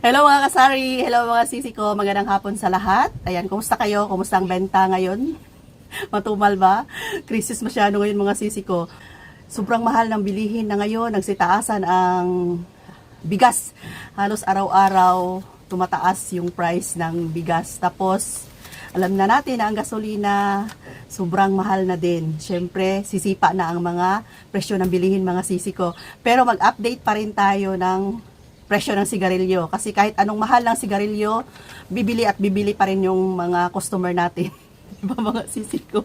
Hello mga kasari, hello mga sisi ko, magandang hapon sa lahat. Ayan, kumusta kayo? Kumusta ang benta ngayon? Matumal ba? Krisis masyado ngayon mga sisi ko. Sobrang mahal ng bilihin na ngayon, nagsitaasan ang bigas. Halos araw-araw tumataas yung price ng bigas. Tapos, alam na natin na ang gasolina sobrang mahal na din. Siyempre, sisipa na ang mga presyo ng bilihin mga sisi ko. Pero mag-update pa rin tayo ng presyo ng sigarilyo. Kasi kahit anong mahal ng sigarilyo, bibili at bibili pa rin yung mga customer natin. Diba mga sisi ko?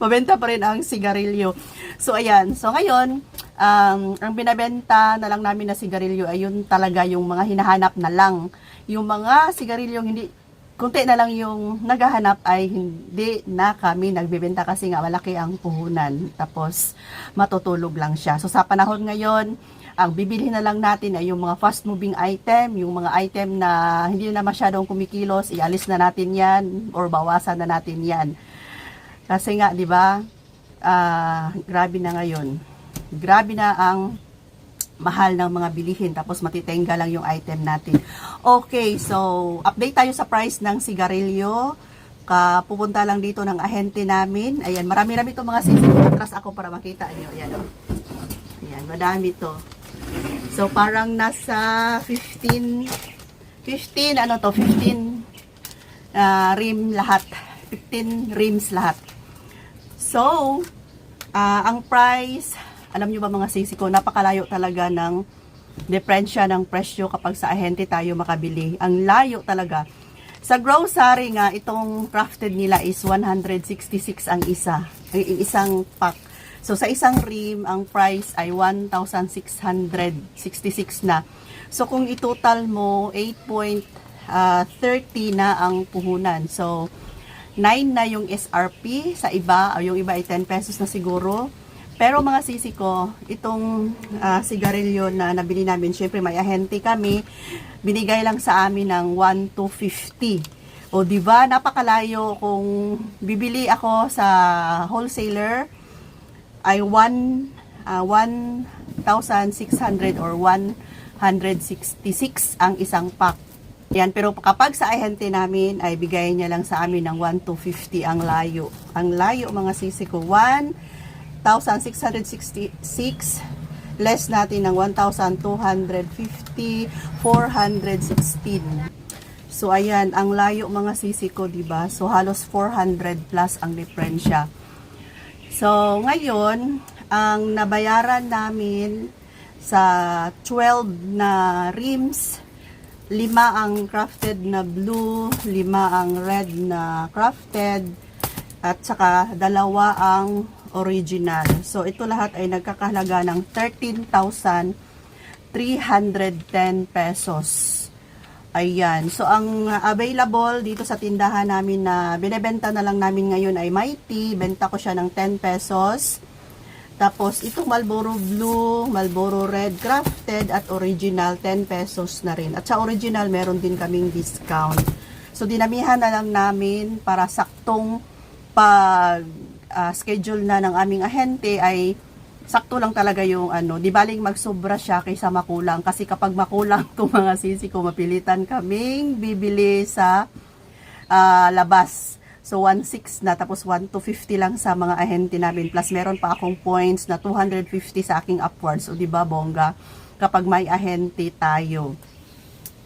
Mabenta pa rin ang sigarilyo. So, ayan. So, ngayon, ang binabenta na lang namin na sigarilyo ay yun talaga yung mga hinahanap na lang. Yung mga sigarilyong hindi, kunti na lang yung naghahanap ay hindi na kami nagbebenta kasi nga malaki ang puhunan. Tapos, matutulog lang siya. So, sa panahon ngayon, ang bibilhin na lang natin ay yung mga fast moving item, yung mga item na hindi na masyadong kumikilos, ialis na natin yan or bawasan na natin yan. Kasi nga, di ba, grabe na ngayon. Grabe na ang mahal ng mga bilihin, tapos matitenga lang yung item natin. Okay, so, update tayo sa price ng sigarilyo. Pupunta lang dito ng ahente namin. Ayan, marami-rami itong mga sisi. Atras ako para makita nyo. Ayan, oh. Ayan, madami to. So, parang nasa 15 rim lahat. 15 rims lahat. So, ang price, alam nyo ba mga sisi ko, napakalayo talaga ng diferensya ng presyo kapag sa ahente tayo makabili. Ang layo talaga. Sa grocery nga, itong crafted nila is 166 ang isa. Ang isang pack. So, sa isang rim, ang price ay 1,666 na. So, kung itotal mo, 8.30 na ang puhunan. So, 9 na yung SRP sa iba, o yung iba ay 10 pesos na siguro. Pero mga sisi ko, itong sigarilyo na nabili namin, syempre may ahente kami, binigay lang sa amin ng 1,250. O diba, napakalayo kung bibili ako sa wholesaler, ay 1,600 or 166 ang isang pack. Yan, pero kapag sa ahente namin, ay bigay niya lang sa amin ng 1,250 ang layo. Ang layo mga sisi ko, 1,666 less natin ng 1,250, 416. So ayan, ang layo mga sisi ko, diba? So halos 400 plus ang diferensya. So ngayon, ang nabayaran namin sa 12 na rims, 5 ang crafted na blue, 5 ang red na crafted, at saka 2 ang original. So, ito lahat ay nagkakahalaga ng 13,310 pesos. Ayan. So, ang available dito sa tindahan namin na binebenta na lang namin ngayon ay Mighty. Benta ko siya ng 10 pesos. Tapos, itong Marlboro Blue, Marlboro Red, Crafted at Original, 10 pesos na rin. At sa Original, meron din kaming discount. So, dinamihan na lang namin para saktong schedule na ng aming ahente ay sakto lang talaga yung di baling magsobra siya kaysa makulang. Kasi kapag makulang itong mga sisi ko, mapilitan kaming bibili sa labas. So, 1,600 na, tapos 1,250 lang sa mga ahente namin. Plus, meron pa akong points na 250 sa aking upwards. O, diba, bongga? Kapag may ahente tayo.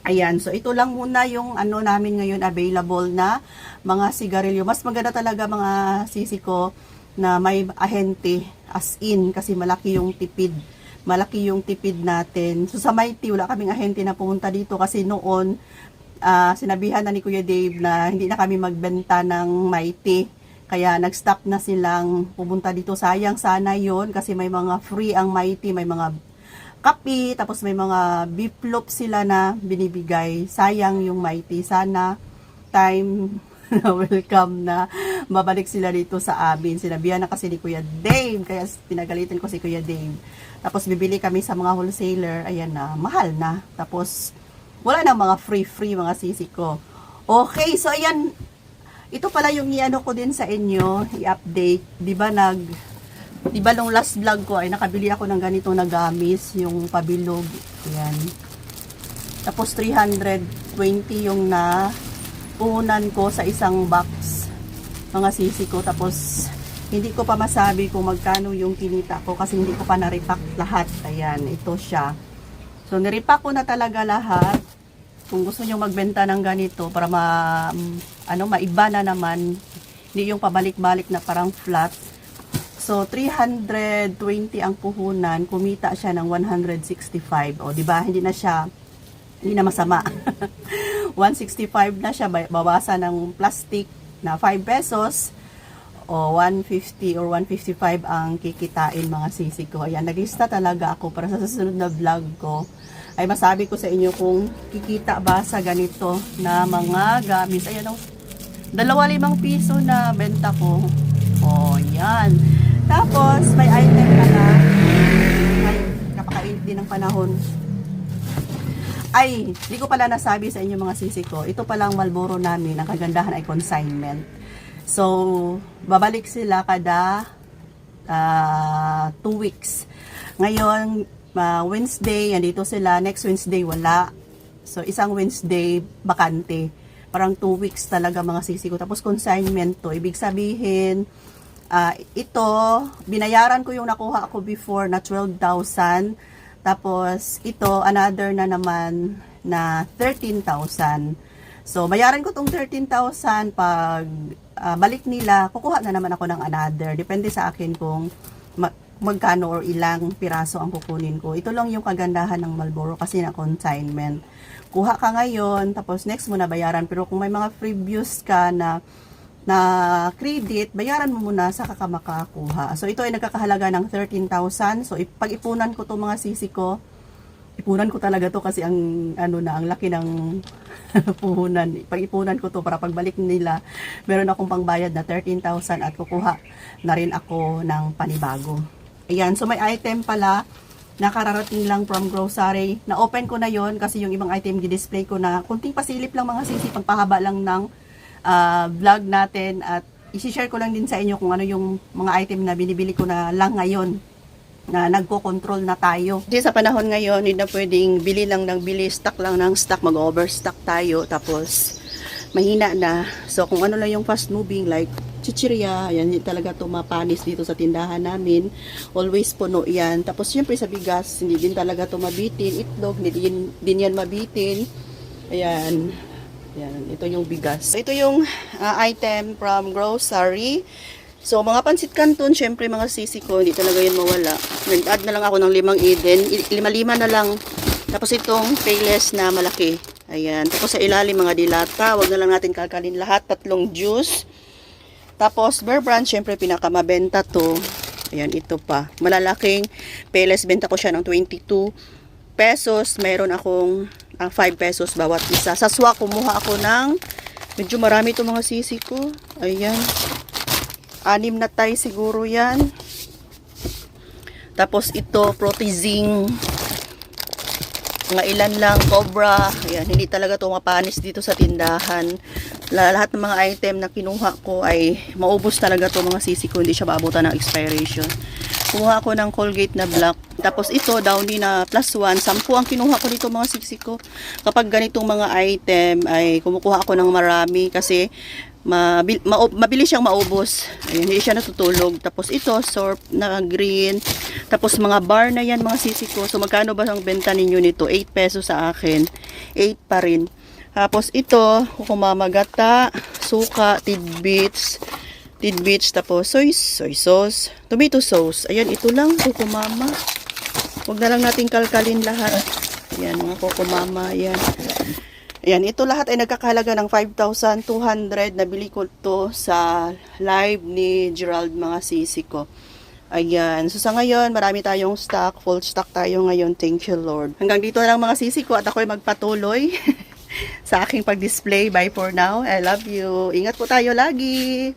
Ayan. So, ito lang muna yung namin ngayon available na mga sigarilyo. Mas maganda talaga mga sisi ko na may ahente as in kasi malaki yung tipid. Malaki yung tipid natin. So, sa Mighty, wala kaming ahente na pumunta dito kasi noon, sinabihan na ni Kuya Dave na hindi na kami magbenta ng Mighty. Kaya nag-stop na silang pumunta dito. Sayang sana yon kasi may mga free ang Mighty, may mga kape, tapos may mga beef loaf sila na binibigay. Sayang yung Mighty. Sana time welcome na mabalik sila dito sa amin. Sinabihan na kasi ni Kuya Dave, kaya pinagalitan ko si Kuya Dave. Tapos bibili kami sa mga wholesaler, ayan na, mahal na. Tapos wala na mga free mga sisi ko. Okay, so ayan. Ito pala yung iano ko din sa inyo, i-update. Di ba nung last vlog ko ay nakabili ako ng ganito na gamis, yung pabilog. Ayan. Tapos 320 yung na puhunan ko sa isang box, mga sisi ko. Tapos hindi ko pa masabi kung magkano yung kinita ko kasi hindi ko pa na-repack lahat. Ayan, ito siya. So nirepack ko na talaga lahat. Kung gusto nyo magbenta ng ganito para maiba na naman, hindi yung pabalik-balik na parang flat. So 320 ang puhunan, kumita siya ng 165. O di ba? Hindi na masama. 165 na siya, bawasan ng plastic na 5 pesos o 150 or 155 ang kikitain, mga sisi ko. Ayan, nag-lista talaga ako para sa susunod na vlog ko ay masabi ko sa inyo kung kikita ba sa ganito na mga gamis. Ayan o, 2.5 piso na benta ko. O, yan. Tapos, may item ka na. Ay, kapakainit din ng panahon. Ay, di ko pala nasabi sa inyo, mga sisi ko. Ito palang Marlboro namin. Ang kagandahan ay consignment. So, babalik sila kada 2 weeks. Ngayon, Wednesday, andito sila. Next Wednesday, wala. So, isang Wednesday, bakante. Parang 2 weeks talaga, mga sisi ko. Tapos, consignment to. Ibig sabihin, ito, binayaran ko yung nakuha ko before na 12,000. Tapos, ito, another na naman na 13,000. So, bayaran ko tong 13,000. Pag balik nila, kukuha na naman ako ng another. Depende sa akin kung magkano or ilang piraso ang kukunin ko. Ito lang yung kagandahan ng Marlboro kasi na consignment. Kuha ka ngayon, tapos next mo na bayaran. Pero kung may mga freebies ka na credit, bayaran mo muna sa ka makakuha. So, ito ay nagkakahalaga ng 13,000. So, pag-ipunan ko to, mga sisi ko, ipunan ko talaga to kasi ang laki ng puhunan. Pag-ipunan ko to para pagbalik nila, meron akong pangbayad na 13,000 at kukuha na rin ako ng panibago. Ayan, so may item pala nakararating lang from grocery. Na-open ko na yon kasi yung ibang item gi-display ko na kunting pasilip lang, mga sisi, pagpahaba lang ng vlog natin, at isi-share ko lang din sa inyo kung ano yung mga item na binibili ko na lang ngayon na nagko-control na tayo. Kasi sa panahon ngayon, hindi na pwedeng bili lang ng bili, stock lang ng stock, mag-overstock tayo, tapos mahina na. So kung ano lang yung fast moving like chichirya, yan talaga tumapanis dito sa tindahan namin. Always puno yan. Tapos syempre sa bigas, hindi din talaga tumabitin. Itlog, hindi din yan mabitin. Ayan. Yan, ito yung bigas. So, ito yung item from grocery. So, mga pansit canton, syempre mga sisi ko, hindi talaga yun mawala. Nag-add na lang ako ng 5 Eden. 5 na lang. Tapos itong payless na malaki. Ayan. Tapos sa ilalim, mga dilata. Huwag na lang natin kakalin lahat. 3 juice. Tapos, Bear Brand, syempre pinakamabenta to. Ayan, ito pa. Malalaking payless. Benta ko siya ng 22 pesos. Mayroon akong 5 pesos bawat isa. Sa swak, kumuha ako ng medyo marami itong mga sisi ko. Ayan. 6 na tayo siguro yan. Tapos ito, Protizing. Mga ilan lang, Cobra. Ayan, hindi talaga ito mapanis dito sa tindahan. Lahat ng mga item na kinuha ko ay maubos talaga ito, mga sisi ko. Hindi siya maabutan ng expiration. Kumuha ako ng Colgate na black. Tapos ito, Downy na +1. 10 ang kinuha ko dito, mga sisi ko. Kapag ganitong mga item, ay kumukuha ako ng marami kasi mabilis siyang maubos. Ayan, hindi siya natutulog. Tapos ito, Sorb na green. Tapos mga bar na yan, mga sisi ko. So magkano ba ang benta ninyo nito? 8 pesos sa akin. 8 pa rin. Tapos ito, kukumamagata, suka, tidbits, tapos soy sauce, tomato sauce. Ayan, ito lang, kukumama. Huwag na lang natin kalkalin lahat. Ayan, mga kukumama, ayan. Ayan, ito lahat ay nagkakahalaga ng 5,200. Nabili ko to sa live ni Gerald, mga sisi ko. Ayan, so sa ngayon, marami tayong stock, full stock tayo ngayon. Thank you, Lord. Hanggang dito na lang, mga sisi ko, at ako'y magpatuloy sa aking pag-display. Bye for now. I love you. Ingat po tayo lagi.